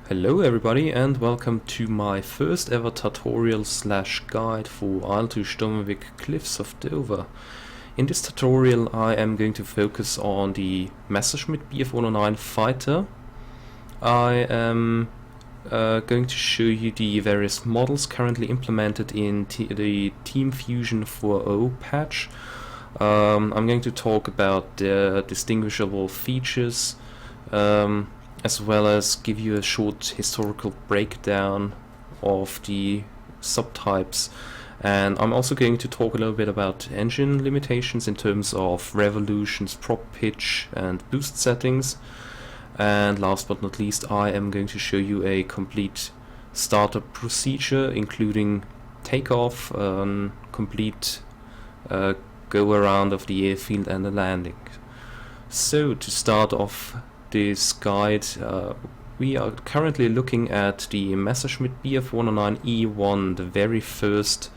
Hello everybody and welcome to my first ever tutorial slash guide for IL-2 Sturmovik Cliffs of Dover. In this tutorial I am going to focus on the Messerschmitt Bf109 fighter. I am going to show you the various models currently implemented in the Team Fusion 4.0 patch. I'm going to talk about the distinguishable features, as well as give you a short historical breakdown of the subtypes. And I'm also going to talk a little bit about engine limitations in terms of revolutions, prop pitch and boost settings. And last but not least, I am going to show you a complete startup procedure, including takeoff, complete go around of the airfield and the landing. So to start off this guide, we are currently looking at the Messerschmitt Bf109E1, the very first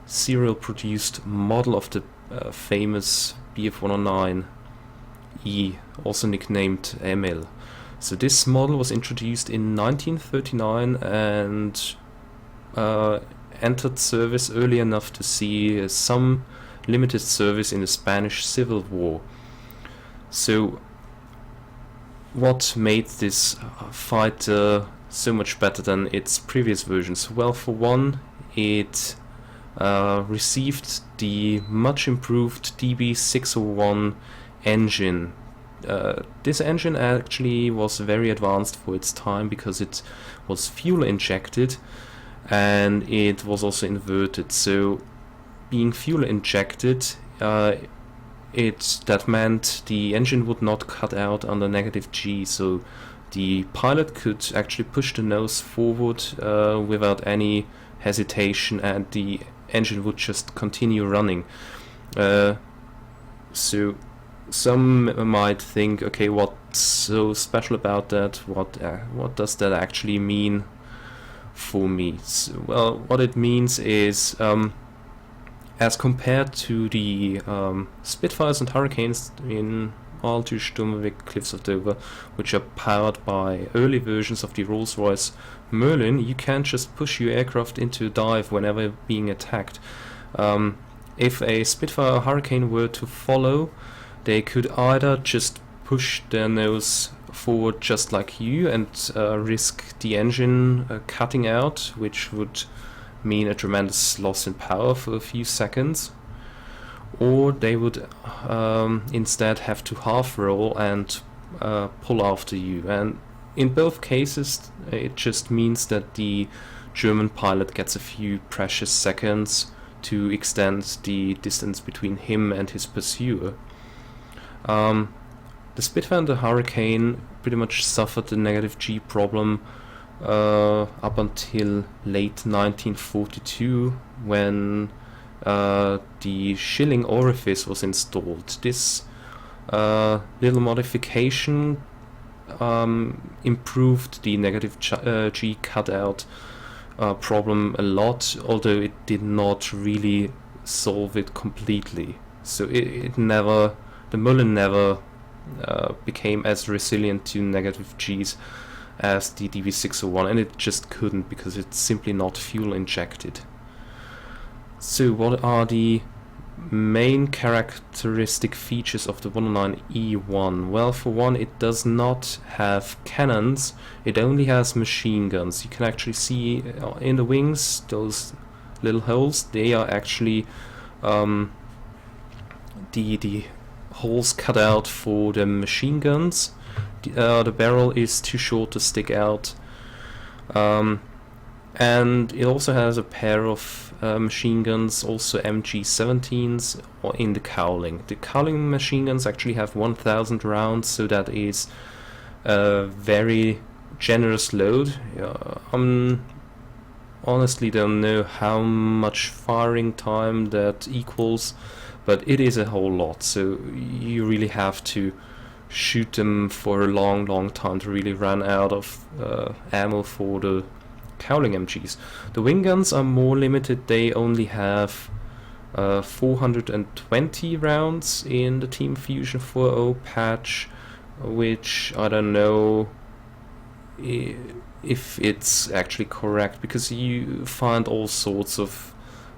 serial produced model of the famous Bf109E, also nicknamed Emil. So this model was introduced in 1939 and entered service early enough to see some limited service in the Spanish Civil War. So what made this fighter so much better than its previous versions? Well, for one, it received the much improved DB601 engine. This engine actually was very advanced for its time because it was fuel injected and it was also inverted. So being fuel injected, that meant the engine would not cut out under -G, so the pilot could actually push the nose forward without any hesitation, and the engine would just continue running. So some might think, okay, what's so special about that? What does that actually mean for me? So, well, what it means is, as compared to the Spitfires and Hurricanes in IL-2 Sturmovik Cliffs of Dover, which are powered by early versions of the Rolls-Royce Merlin, you can't just push your aircraft into a dive whenever being attacked. If a Spitfire or Hurricane were to follow, they could either just push their nose forward just like you and risk the engine cutting out, which would mean a tremendous loss in power for a few seconds, or they would instead have to half roll and pull after you. And in both cases it just means that the German pilot gets a few precious seconds to extend the distance between him and his pursuer. The Spitfire and the Hurricane pretty much suffered the -G problem up until late 1942, when the shilling orifice was installed. This little modification improved the -G cutout problem a lot, although it did not really solve it completely. So the Merlin never became as resilient to -Gs as the DB601, and it just couldn't because it's simply not fuel injected. So what are the main characteristic features of the 109E1? Well, for one, it does not have cannons, it only has machine guns. You can actually see in the wings those little holes. They are actually the holes cut out for the machine guns. The barrel is too short to stick out, and it also has a pair of machine guns, also MG17s, in the cowling. The cowling machine guns actually have 1000 rounds, so that is a very generous load. Honestly don't know how much firing time that equals, but it is a whole lot, so you really have to shoot them for a long time to really run out of ammo for the cowling MGs. The wing guns are more limited. They only have 420 rounds in the Team Fusion 4.0 patch, which I don't know if it's actually correct, because you find all sorts of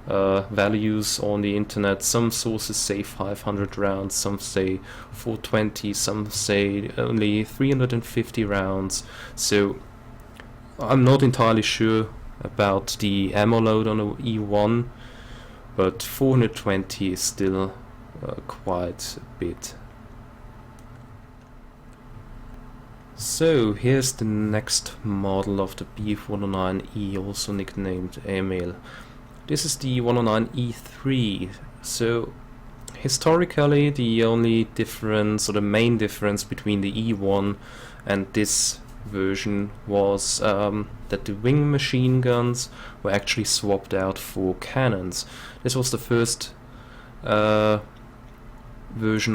values on the internet. Some sources say 500 rounds, some say 420, some say only 350 rounds. So I'm not entirely sure about the ammo load on the E1, but 420 is still quite a bit. So here's the next model of the Bf109E, also nicknamed Emil. This is the 109E3. So historically the only difference, or the main difference between the E1 and this version was that the wing machine guns were actually swapped out for cannons. This was the first version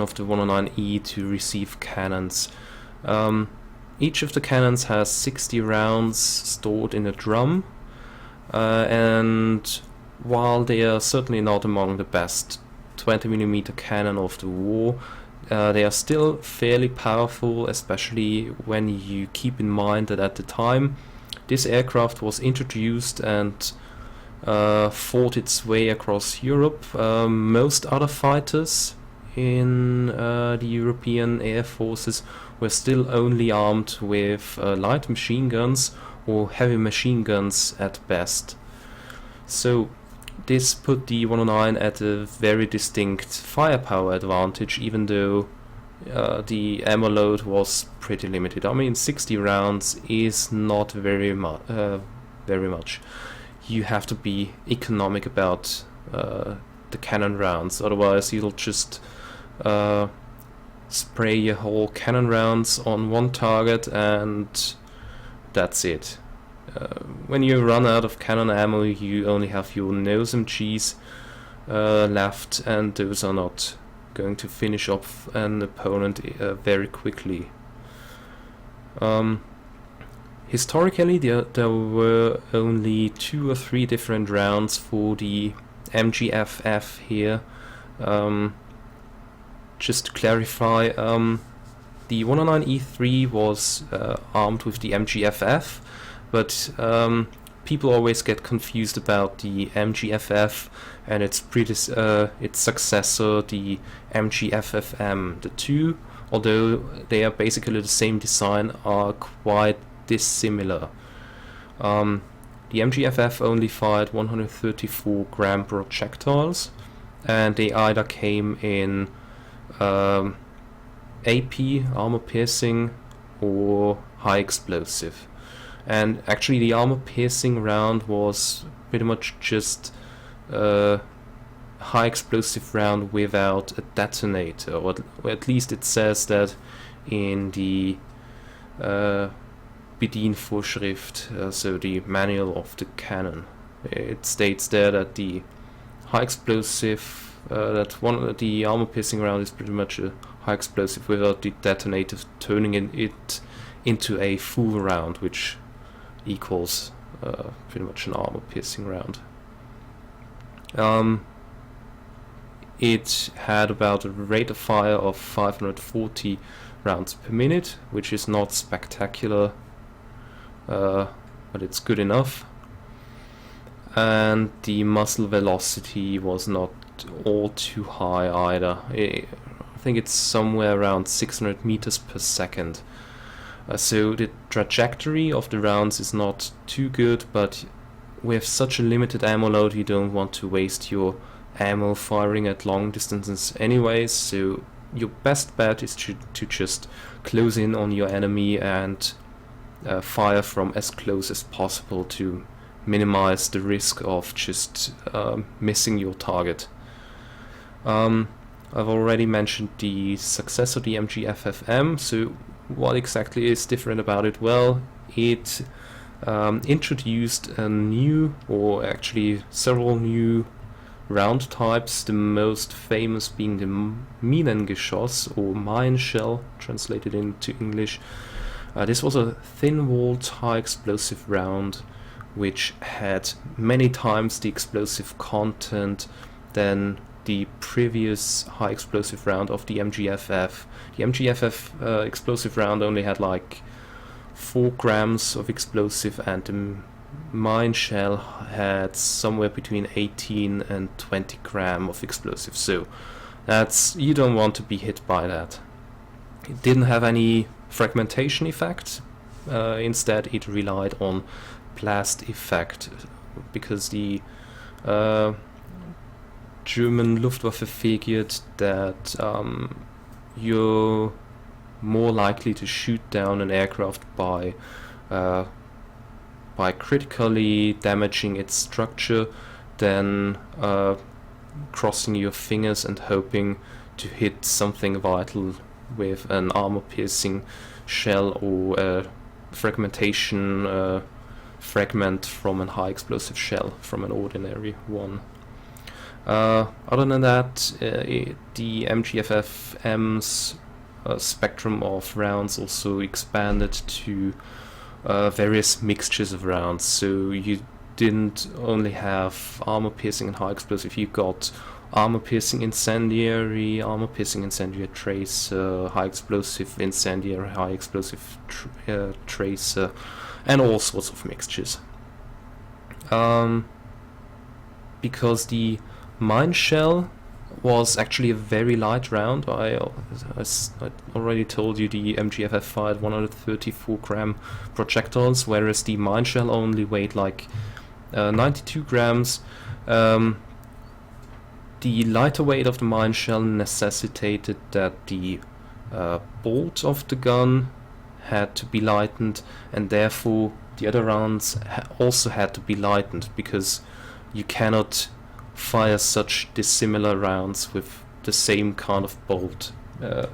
of the 109E to receive cannons. Each of the cannons has 60 rounds stored in a drum, and while they are certainly not among the best 20mm cannon of the war, they are still fairly powerful, especially when you keep in mind that at the time this aircraft was introduced and fought its way across Europe. Most other fighters in the European air forces were still only armed with light machine guns or heavy machine guns at best. So this put the 109 at a very distinct firepower advantage, even though the ammo load was pretty limited. I mean, 60 rounds is not very much. You have to be economic about the cannon rounds, otherwise you'll just spray your whole cannon rounds on one target and that's it. When you run out of cannon ammo, you only have your nose MGs left, and those are not going to finish off an opponent very quickly. Historically, there were only 2 or 3 different rounds for the MGFF here. Just to clarify, the 109E3 was armed with the MGFF, but people always get confused about the MGFF and its successor, the MGFFM. The two, although they are basically the same design, are quite dissimilar. The MGFF only fired 134 gram projectiles, and they either came in AP, armor piercing, or high explosive. And actually the armor piercing round was pretty much just a high explosive round without a detonator, or at least it says that in the Bedienvorschrift, so the manual of the cannon. It states there that the high explosive, the armor piercing round is pretty much a high explosive without the detonator, turning it into a full round, which equals pretty much an armor piercing round. It had about a rate of fire of 540 rounds per minute, which is not spectacular, but it's good enough. And the muzzle velocity was not all too high either. I think it's somewhere around 600 meters per second. So the trajectory of the rounds is not too good, but with such a limited ammo load you don't want to waste your ammo firing at long distances anyways, so your best bet is to just close in on your enemy and fire from as close as possible to minimize the risk of just missing your target. I've already mentioned the successor, the MGFFM, so what exactly is different about it? Well, it introduced a new, or actually several new round types, the most famous being the Minengeschoss, or mine shell, translated into English. This was a thin-walled high explosive round which had many times the explosive content than the previous high explosive round of the MGFF. The MGFF explosive round only had like 4 grams of explosive, and the mine shell had somewhere between 18 and 20 gram of explosive. So you don't want to be hit by that. It didn't have any fragmentation effect. Instead, it relied on blast effect, because the German Luftwaffe figured that you're more likely to shoot down an aircraft by critically damaging its structure than crossing your fingers and hoping to hit something vital with an armor-piercing shell or a fragmentation fragment from a high-explosive shell from an ordinary one. Other than that, the MGFF-M's spectrum of rounds also expanded to various mixtures of rounds. So you didn't only have armor-piercing and high-explosive, you got armor-piercing incendiary, tracer, high-explosive incendiary, high-explosive tracer, and all sorts of mixtures. Because the mine shell was actually a very light round. I already told you the MGFF fired 134 gram projectiles, whereas the mine shell only weighed like 92 grams. The lighter weight of the mine shell necessitated that the bolt of the gun had to be lightened, and therefore the other rounds also had to be lightened, because you cannot fire such dissimilar rounds with the same kind of bolt. The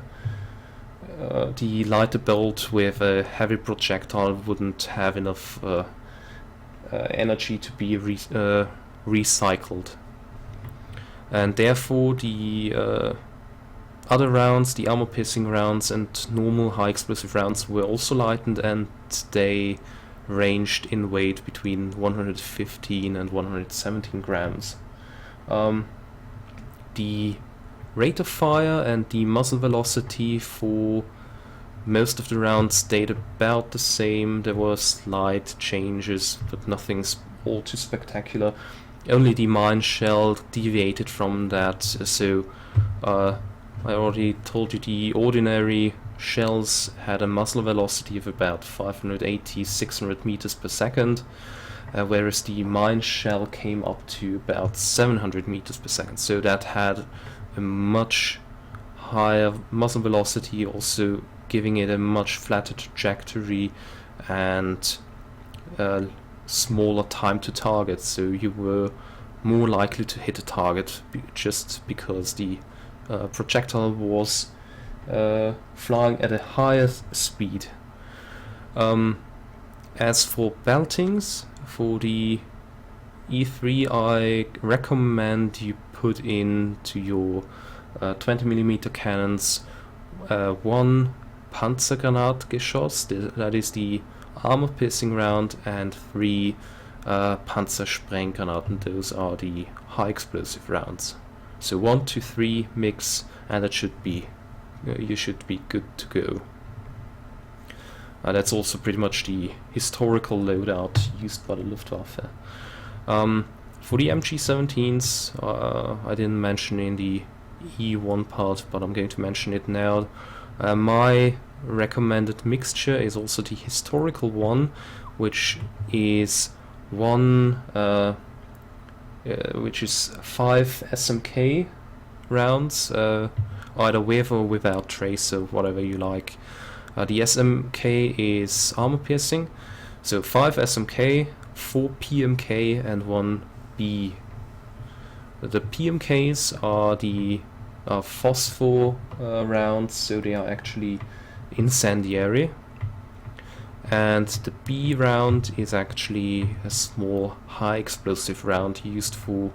lighter bolt with a heavy projectile wouldn't have enough energy to be recycled, and therefore the other rounds, the armor-piercing rounds and normal high-explosive rounds, were also lightened, and they ranged in weight between 115 and 117 grams. The rate of fire and the muzzle velocity for most of the rounds stayed about the same. There were slight changes, but nothing all too spectacular. Only the mine shell deviated from that. So I already told you the ordinary shells had a muzzle velocity of about 580-600 meters per second, whereas the mine shell came up to about 700 meters per second. So that had a much higher muzzle velocity, also giving it a much flatter trajectory and smaller time to target. So you were more likely to hit a target just because the projectile was flying at a higher speed. As for beltings, for the E3, I recommend you put into your 20mm cannons one Panzergranatgeschoss, that is the armor-piercing round, and 3 Panzersprenggranaten, those are the high-explosive rounds. So 1 to 3 mix, and that should be you should be good to go. That's also pretty much the historical loadout used by the Luftwaffe. For the MG17s, I didn't mention in the E1 part, but I'm going to mention it now. My recommended mixture is also the historical one, which is 5 SMK rounds, either with or without tracer, whatever you like. The SMK is armor piercing, so 5 SMK, 4 PMK, and 1 B. The PMKs are the phosphor rounds, so they are actually incendiary, and the B round is actually a small high explosive round used for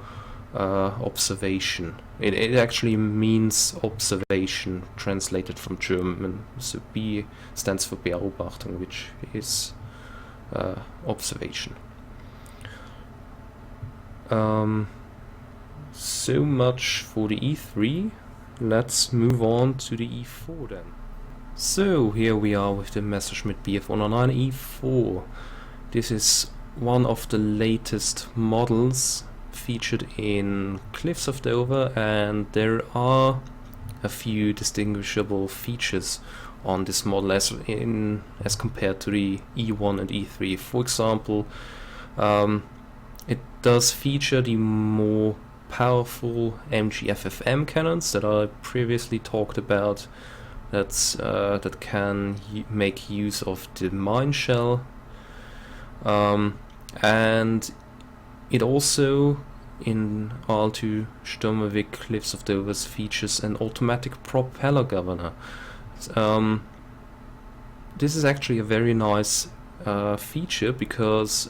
observation. It actually means observation, translated from German. So B stands for Beobachtung, which is observation. So much for the E3. Let's move on to the E4 then. So here we are with the Messerschmitt Bf109E4. This is one of the latest models featured in Cliffs of Dover, and there are a few distinguishable features on this model as compared to the E1 and E3. For example, it does feature the more powerful MGFFM cannons that I previously talked about. That can make use of the mine shell, and it also in IL-2 Sturmovik Cliffs of Dover features an automatic propeller governor. This is actually a very nice feature, because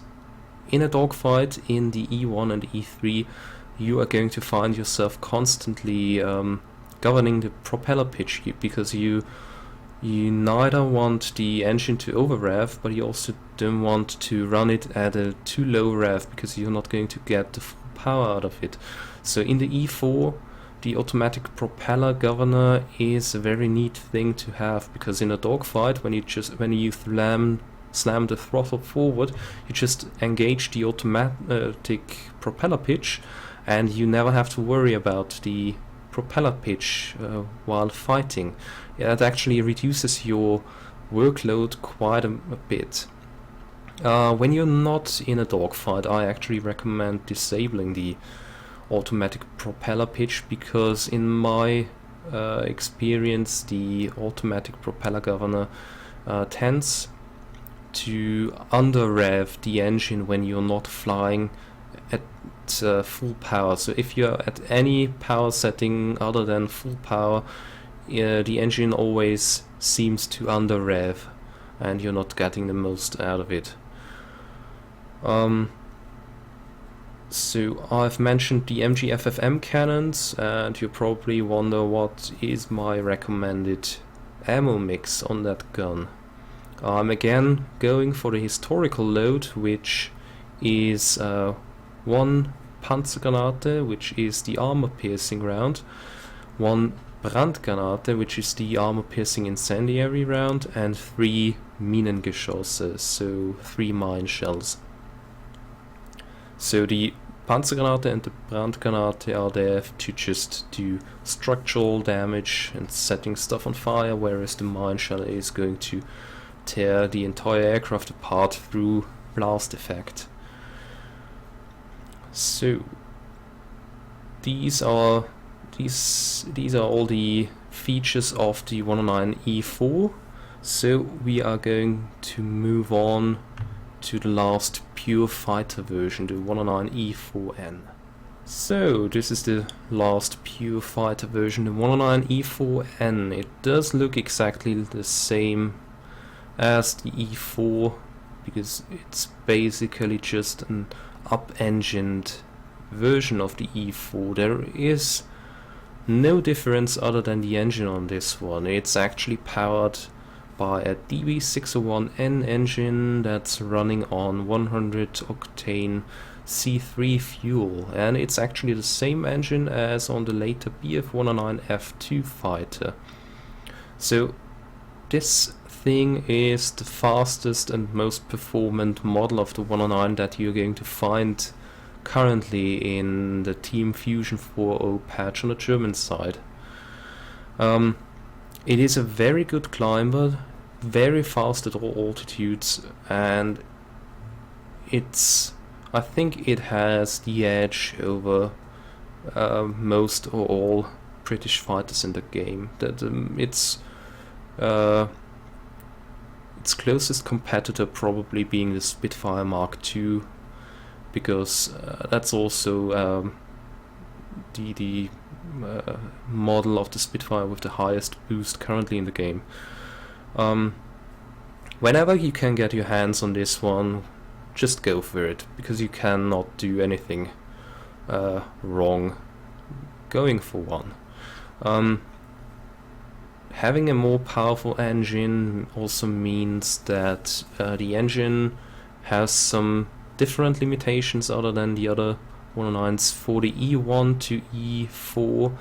in a dogfight in the E1 and E3 you are going to find yourself constantly governing the propeller pitch, because you neither want the engine to over rev, but you also don't want to run it at a too low rev, because you're not going to get the full power out of it. So in the E4, the automatic propeller governor is a very neat thing to have, because in a dogfight, when you slam the throttle forward, you just engage the automatic propeller pitch, and you never have to worry about the propeller pitch while fighting. It actually reduces your workload quite a bit. When you're not in a dogfight, I actually recommend disabling the automatic propeller pitch, because in my experience the automatic propeller governor tends to under rev the engine when you're not flying at full power. So if you're at any power setting other than full power, the engine always seems to under rev and you're not getting the most out of it. So I've mentioned the MGFFM cannons, and you probably wonder what is my recommended ammo mix on that gun. I'm again going for the historical load, which is one Panzergranate, which is the armor-piercing round, one Brandgranate, which is the armor-piercing incendiary round, and 3 Minengeschosse, so 3 mine shells. So the Panzergranate and the Brandgranate are there to just do structural damage and setting stuff on fire, whereas the mine shell is going to tear the entire aircraft apart through blast effect. So these are all the features of the 109E4. So we are going to move on to the last pure fighter version, the 109E4N. So this is the last pure fighter version, the 109E4N. It does look exactly the same as the E4, because it's basically just an up-engined version of the E4. There is no difference other than the engine on this one. It's actually powered by a DB601N engine that's running on 100 octane C3 fuel, and it's actually the same engine as on the later Bf109F2 fighter. So this thing is the fastest and most performant model of the 109 that you're going to find currently in the Team Fusion 4.0 patch on the German side. It is a very good climber, very fast at all altitudes, and I think it has the edge over most or all British fighters in the game. That its closest competitor probably being the Spitfire Mark II, because that's also the model of the Spitfire with the highest boost currently in the game. Whenever you can get your hands on this one, just go for it, because you cannot do anything wrong going for one. Having a more powerful engine also means that the engine has some different limitations other than the other 109s. For the E1 to E4,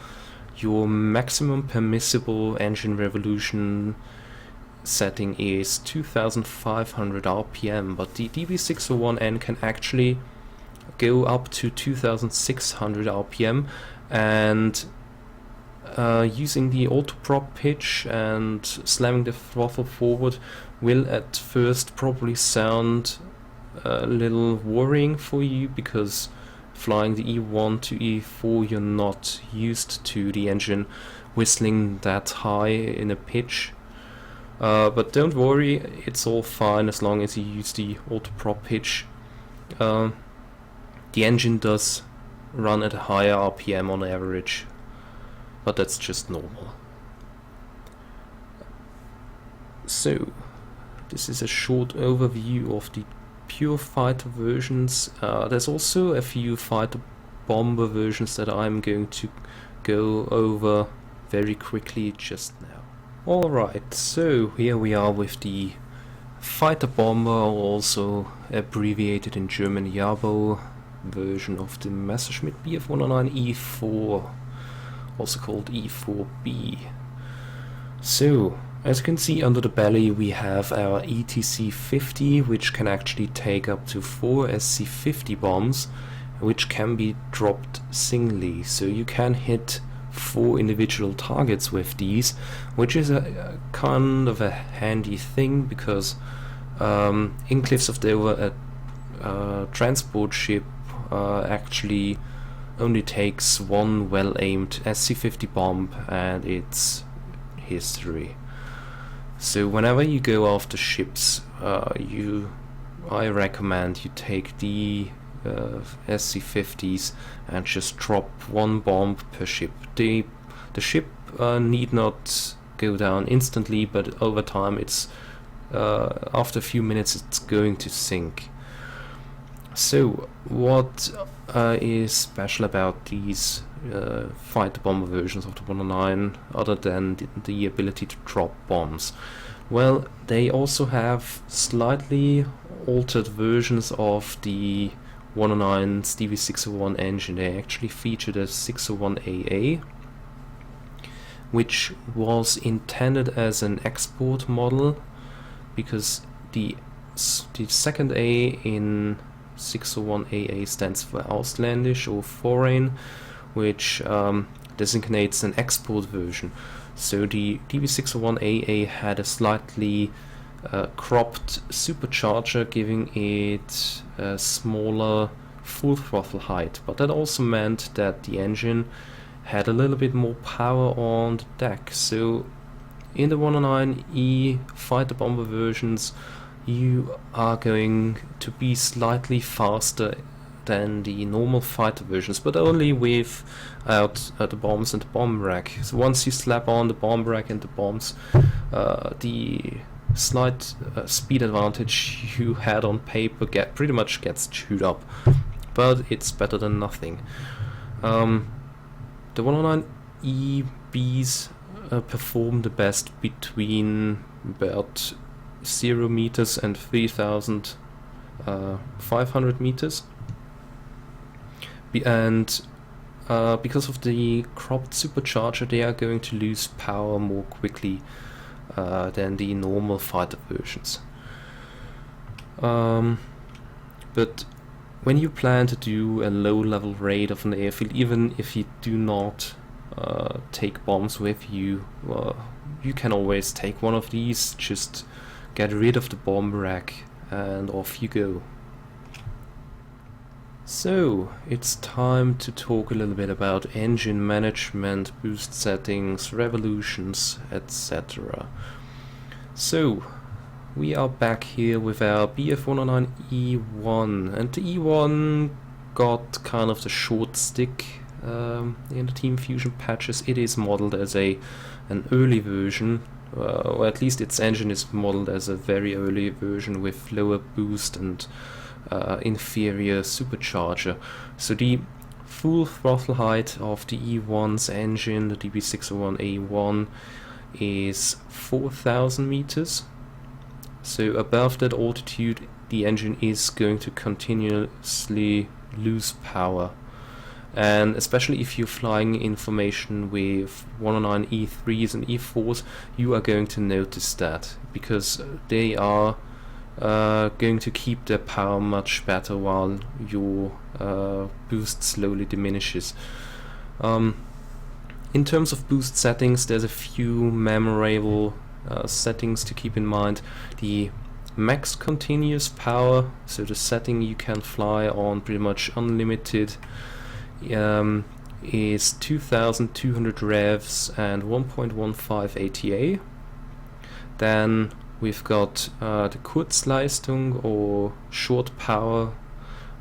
your maximum permissible engine revolution setting is 2500 RPM, but the DB601N can actually go up to 2600 RPM, and using the auto prop pitch and slamming the throttle forward will at first probably sound a little worrying for you, because flying the E1 to E4 you're not used to the engine whistling that high in a pitch. But don't worry, it's all fine as long as you use the auto prop pitch. The engine does run at a higher RPM on average, but that's just normal. So, this is a short overview of the pure fighter versions. There's also a few fighter bomber versions that I'm going to go over very quickly just now. Alright, so here we are with the fighter bomber, also abbreviated in German Jabo, version of the Messerschmitt Bf109E4, also called E4B. So, as you can see under the belly we have our ETC-50, which can actually take up to 4 SC-50 bombs, which can be dropped singly, so you can hit 4 individual targets with these, which is a kind of a handy thing, because in Cliffs of Dover a transport ship actually only takes one well-aimed SC-50 bomb and it's history. So whenever you go after ships, I recommend you take the SC-50s and just drop one bomb per ship. The ship need not go down instantly, but over time it's after a few minutes it's going to sink. So what is special about these fighter bomber versions of the 109 other than the ability to drop bombs? Well, they also have slightly altered versions of the 109's DB601 engine. They actually featured a 601AA, which was intended as an export model, because the second A in 601AA stands for Auslandisch or foreign, which designates an export version. So the DB601AA had a slightly cropped supercharger, giving it a smaller full throttle height, but that also meant that the engine had a little bit more power on the deck. So in the 109E fighter bomber versions you are going to be slightly faster than the normal fighter versions, but only without the bombs and the bomb rack. So once you slap on the bomb rack and the bombs, the slight speed advantage you had on paper pretty much gets chewed up, but it's better than nothing. The 109EBs perform the best between about 0 meters and 3,500 meters, and because of the cropped supercharger they are going to lose power more quickly than the normal fighter versions. But when you plan to do a low level raid of an airfield, even if you do not take bombs with you, you can always take one of these, just get rid of the bomb rack and off you go. So, it's time to talk a little bit about engine management, boost settings, revolutions, etc. So, we are back here with our Bf109E1, and the E1 got kind of the short stick in the Team Fusion patches. It is modeled as an early version, or at least its engine is modeled as a very early version with lower boost and inferior supercharger. So the full throttle height of the E1's engine, the DB601A1, is 4,000 meters. So above that altitude the engine is going to continuously lose power, and especially if you're flying in formation with 109 E3s and E4s, you are going to notice that, because they are going to keep their power much better while your boost slowly diminishes. In terms of boost settings, there's a few memorable settings to keep in mind. The max continuous power, so the setting you can fly on pretty much unlimited, is 2200 revs and 1.15 ATA. Then we've got the Kurzleistung, or short power,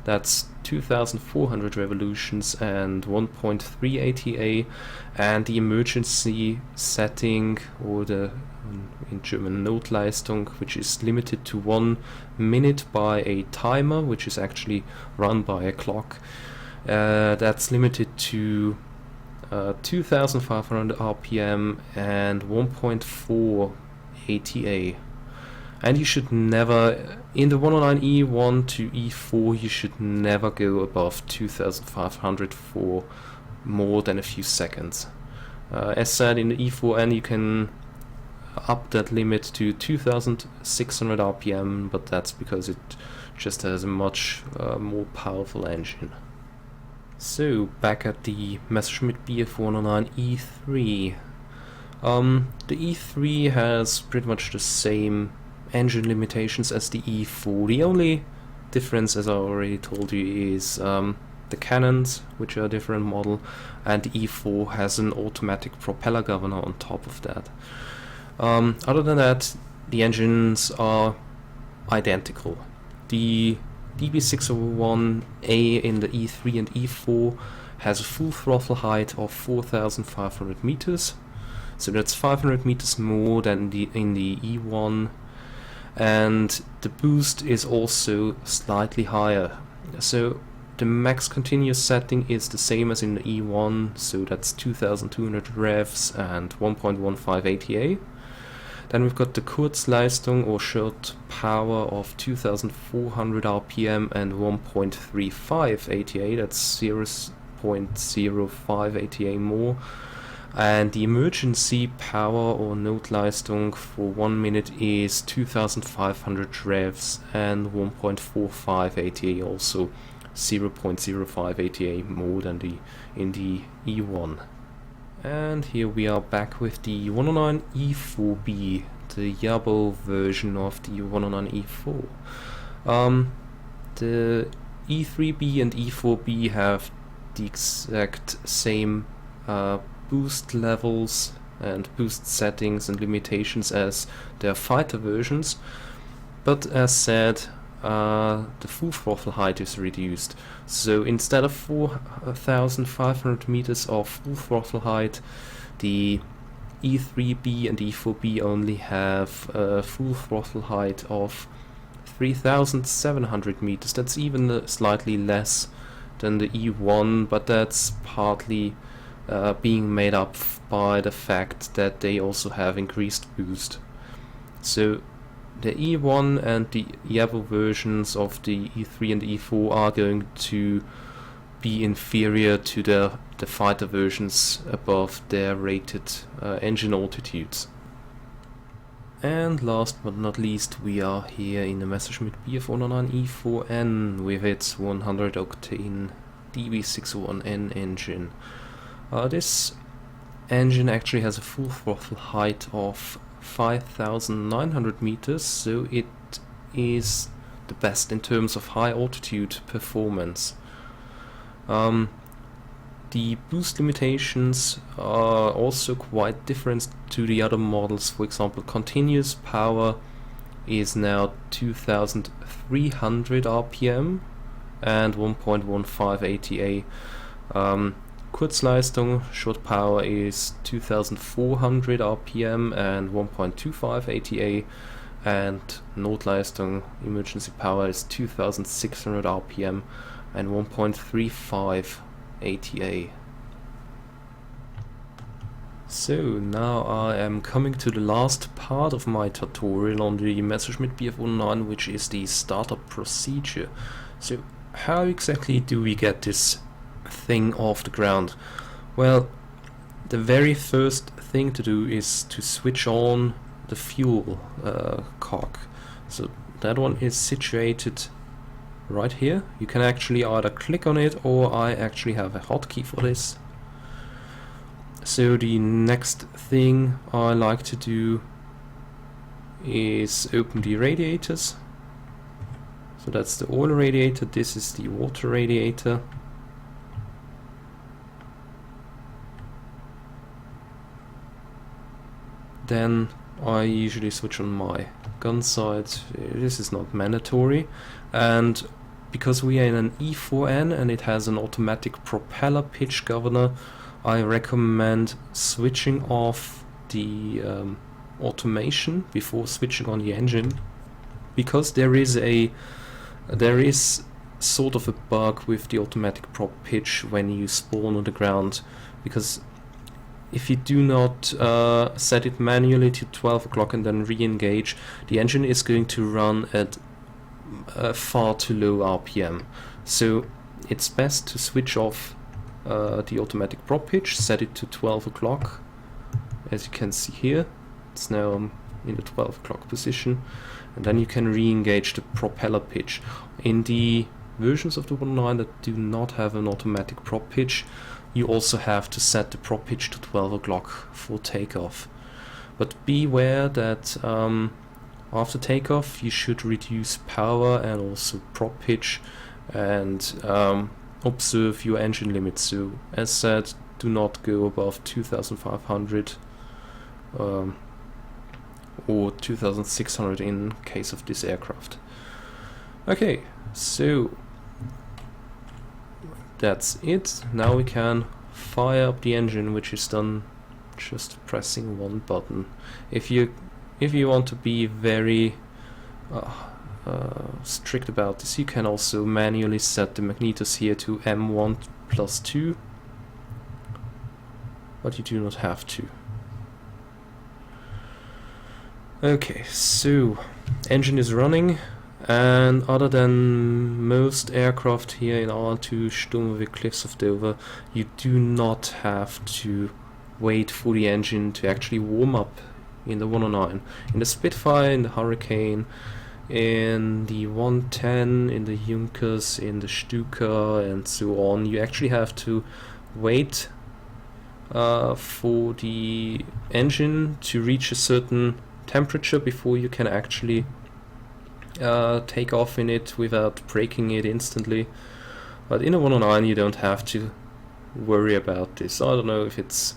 that's 2400 revolutions and 1.3 ATA, and the emergency setting, or the in German Notleistung, which is limited to 1 minute by a timer, which is actually run by a clock. That's limited to 2500 RPM and 1.4 ATA. And you should never, in the 109E 1 to E4, you should never go above 2500 for more than a few seconds. As said, in the E4N you can up that limit to 2600 RPM, but that's because it just has a much more powerful engine. So, back at the Messerschmitt Bf109E3. The E3 has pretty much the same engine limitations as the E4. The only difference, as I already told you, is the cannons, which are a different model, and the E4 has an automatic propeller governor on top of that. Other than that, the engines are identical. The Bf109E in the E3 and E4 has a full throttle height of 4,500 meters, so that's 500 meters more than in the E1, and the boost is also slightly higher. So the max continuous setting is the same as in the E1, so that's 2200 revs and 1.15 ATA. Then we've got the Kurzleistung, or short power, of 2400 RPM and 1.35 ATA, that's 0.05 ATA more. And the emergency power, or Notleistung, for 1 minute is 2500 revs and 1.45 ATA, also 0.05 ATA more than in the E1. And here we are back with the 109E4B, the Yabo version of the 109E4. The E3B and E4B have the exact same boost levels and boost settings and limitations as their fighter versions, but as said, the full throttle height is reduced. So instead of 4,500 meters of full throttle height, the E3B and E4B only have a full throttle height of 3,700 meters. That's even slightly less than the E1, but that's partly being made up by the fact that they also have increased boost. So the E1 and the Yabo versions of the E3 and E4 are going to be inferior to the fighter versions above their rated engine altitudes. And last but not least, we are here in the Messerschmitt Bf109E4N with its 100 octane DB601N engine. This engine actually has a full throttle height of 5,900 meters, so it is the best in terms of high altitude performance. The boost limitations are also quite different to the other models. For example, continuous power is now 2,300 RPM and 1.15 ATA. Kurzleistung, short power, is 2400 RPM and 1.25 ATA, and Notleistung, emergency power, is 2600 RPM and 1.35 ATA. So now I am coming to the last part of my tutorial on the Messerschmitt Bf109, which is the startup procedure. So how exactly do we get this thing off the ground? Well, the very first thing to do is to switch on the fuel cock. So that one is situated right here. You can actually either click on it, or I actually have a hotkey for this. So the next thing I like to do is open the radiators. So that's the oil radiator, this is the water radiator. Then I usually switch on my gun sight. This is not mandatory, and because we are in an E4N and it has an automatic propeller pitch governor, I recommend switching off the automation before switching on the engine, because there is sort of a bug with the automatic prop pitch when you spawn on the ground, because if you do not set it manually to 12 o'clock and then re-engage, the engine is going to run at far too low RPM. So it's best to switch off the automatic prop pitch, set it to 12 o'clock. As you can see here, it's now in the 12 o'clock position, and then you can re-engage the propeller pitch. In the versions of the 109 that do not have an automatic prop pitch, you also have to set the prop pitch to 12 o'clock for takeoff. But beware that after takeoff you should reduce power and also prop pitch, and observe your engine limits. So as said, do not go above 2500 or 2600 in case of this aircraft. Okay, so that's it. Now we can fire up the engine, which is done just pressing one button. If you want to be very strict about this, you can also manually set the magnetos here to M1+2, but you do not have to. Okay, so engine is running, and other than most aircraft here in IL-2 Sturmovik Cliffs of Dover, you do not have to wait for the engine to actually warm up in the 109. In the Spitfire, in the Hurricane, in the 110, in the Junkers, in the Stuka, and so on, you actually have to wait for the engine to reach a certain temperature before you can actually take off in it without breaking it instantly. But in a 109 you don't have to worry about this. I don't know if it's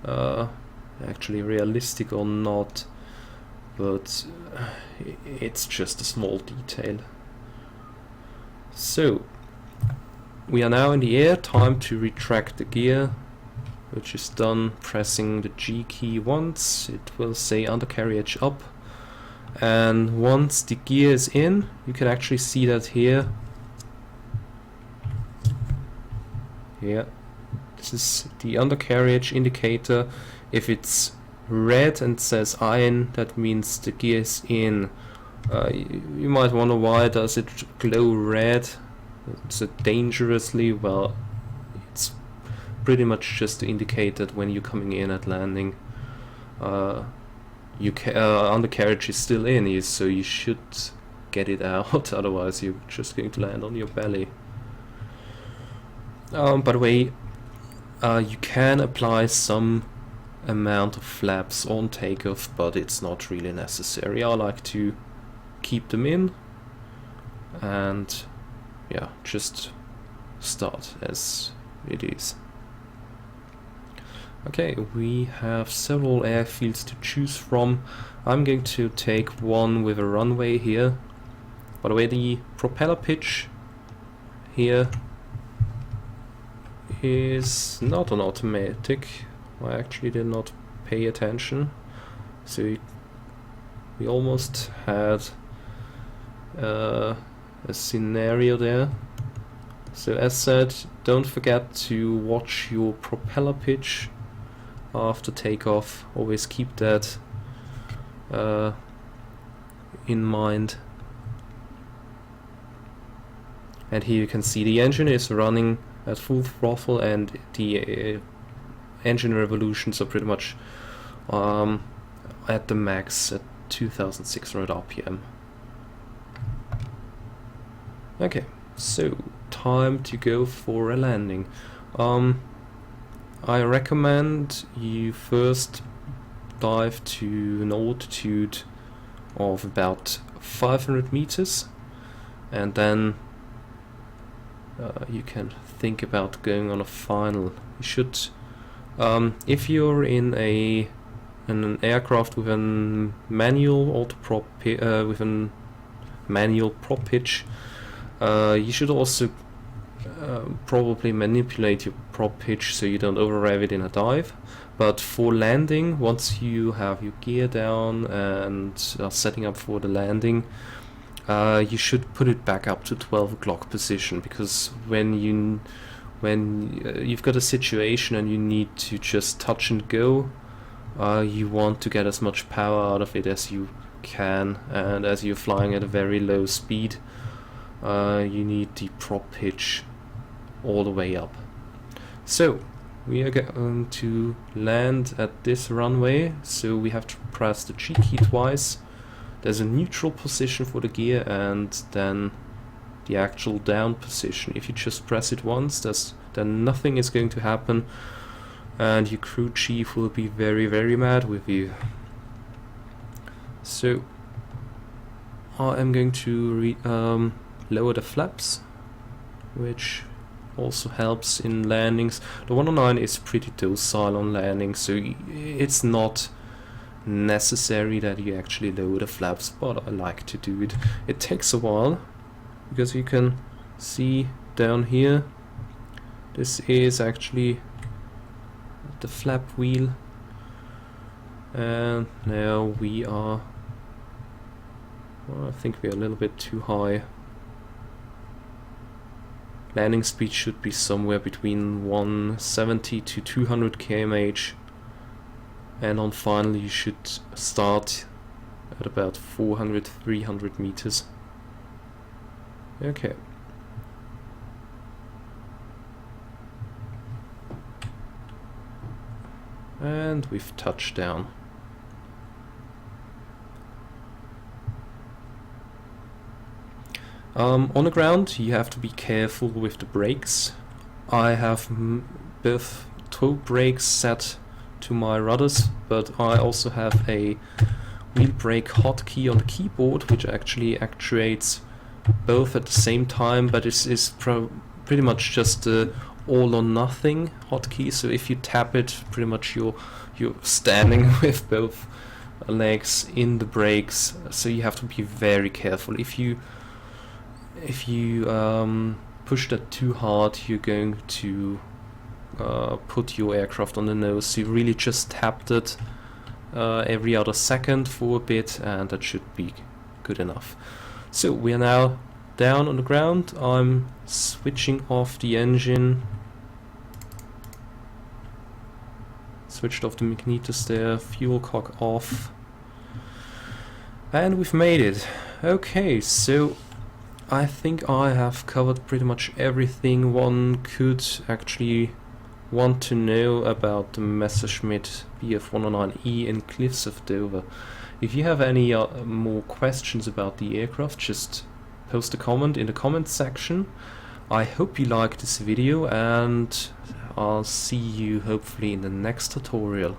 actually realistic or not, but it's just a small detail. So we are now in the air. Time to retract the gear, which is done pressing the G key once. It will say undercarriage up, and once the gear is in, you can actually see that here. Here, this is the undercarriage indicator. If it's red and says iron, that means the gear is in. You might wonder, why does it glow red so dangerously? Well, it's pretty much just to indicate that when you're coming in at landing, undercarriage is still in, so you should get it out, otherwise you're just going to land on your belly. By the way, you can apply some amount of flaps on takeoff, but it's not really necessary. I like to keep them in, and yeah, just start as it is. Okay, we have several airfields to choose from. I'm going to take one with a runway here. By the way, the propeller pitch here is not an automatic. I actually did not pay attention. So we almost had a scenario there. So as said, don't forget to watch your propeller pitch after takeoff. Always keep that in mind. And here you can see the engine is running at full throttle, and the engine revolutions are pretty much at the max at 2600 RPM. Okay, so time to go for a landing. I recommend you first dive to an altitude of about 500 meters, and then you can think about going on a final. You should, if you're in an aircraft with a manual with a manual prop pitch, you should also probably manipulate your prop pitch so you don't over rev it in a dive. But for landing, once you have your gear down and are setting up for the landing, you should put it back up to 12 o'clock position, because when you've got a situation and you need to just touch and go, you want to get as much power out of it as you can, and as you're flying at a very low speed, you need the prop pitch all the way up. So we are going to land at this runway, so we have to press the G key twice. There's a neutral position for the gear, and then the actual down position. If you just press it once, then nothing is going to happen, and your crew chief will be very, very mad with you. So I am going to lower the flaps, which also helps in landings. The 109 is pretty docile on landing, so it's not necessary that you actually lower the flaps, but I like to do it. It takes a while, because you can see down here, this is actually the flap wheel, and now we are, well, I think we're a little bit too high. Landing speed should be somewhere between 170 to 200 km/h, and on final you should start at about 400-300 meters. Okay. And we've touched down. On the ground you have to be careful with the brakes. I have both toe brakes set to my rudders, but I also have a wheel brake hotkey on the keyboard, which actually actuates both at the same time, but it is pretty much just the all or nothing hotkey. So if you tap it, pretty much you're standing with both legs in the brakes, so you have to be very careful. If you push that too hard, you're going to put your aircraft on the nose. So you really just tapped it every other second for a bit, and that should be good enough. So we are now down on the ground. I'm switching off the engine, switched off the magnetos there, fuel cock off, and we've made it. Okay, so I think I have covered pretty much everything one could actually want to know about the Messerschmitt Bf109E in Cliffs of Dover. If you have any more questions about the aircraft, just post a comment in the comment section. I hope you liked this video, and I'll see you hopefully in the next tutorial.